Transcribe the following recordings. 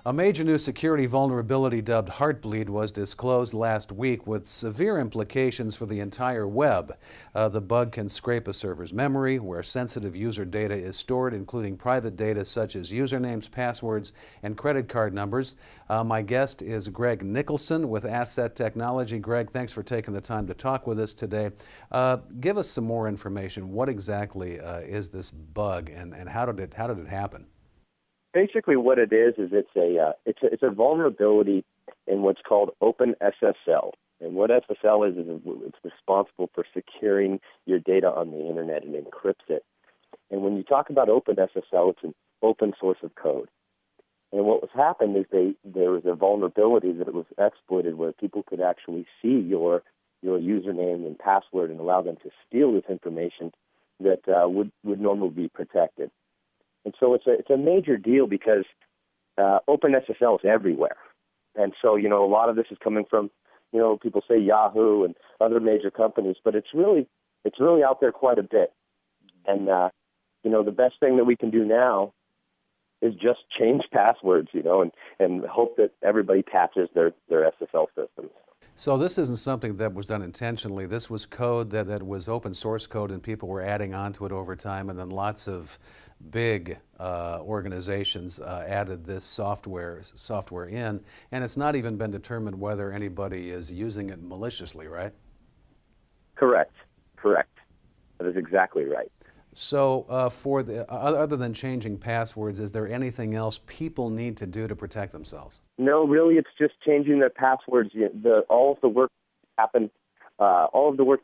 A major new security vulnerability dubbed Heartbleed was disclosed last week with severe implications for the entire web. The bug can scrape a server's memory where sensitive user data is stored, including private data such as usernames, passwords, and credit card numbers. My guest is Greg Nickolson with Asset Technology. Greg, thanks for taking the time to talk with us today. Give us some more information. What exactly is this bug, and how did it happen? Basically, what it is it's a vulnerability in what's called OpenSSL. And what SSL is it's responsible for securing your data on the internet and encrypts it. And when you talk about OpenSSL, it's an open source of code. And what was happened is there was a vulnerability that it was exploited where people could actually see your username and password and allow them to steal this information that would normally be protected. And so it's a major deal because OpenSSL is everywhere. And so, a lot of this is coming from, people say Yahoo and other major companies, but it's really out there quite a bit. And, the best thing that we can do now is just change passwords, and hope that everybody patches their SSL systems. So this isn't something that was done intentionally. This was code that was open source code, and people were adding on to it over time, and then lots of big organizations added this software in, and it's not even been determined whether anybody is using it maliciously, right? Correct. That is exactly right. So other than changing passwords, is there anything else people need to do to protect themselves? No, really, it's just changing their passwords. All of the work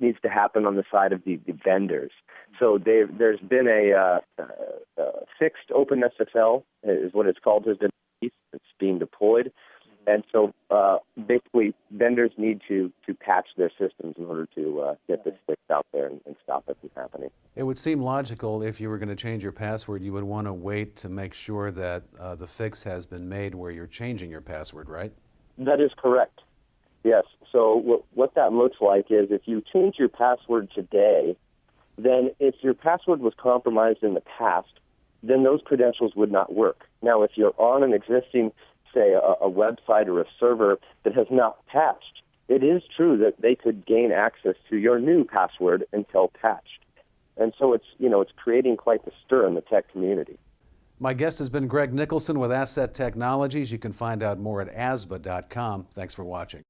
needs to happen on the side of the vendors. So there's been a fixed OpenSSL, is what it's called. It's being deployed. And so basically vendors need to patch their systems in order to get this fixed out there and stop it from happening. It would seem logical if you were going to change your password, you would want to wait to make sure that the fix has been made where you're changing your password, right? That is correct. Yes. So what that looks like is if you change your password today, then if your password was compromised in the past, then those credentials would not work. Now, if you're on an existing, say, a website or a server that has not patched, it is true that they could gain access to your new password until patched. And so it's creating quite the stir in the tech community. My guest has been Greg Nickolson with Asset Technologies. You can find out more at asba.com. Thanks for watching.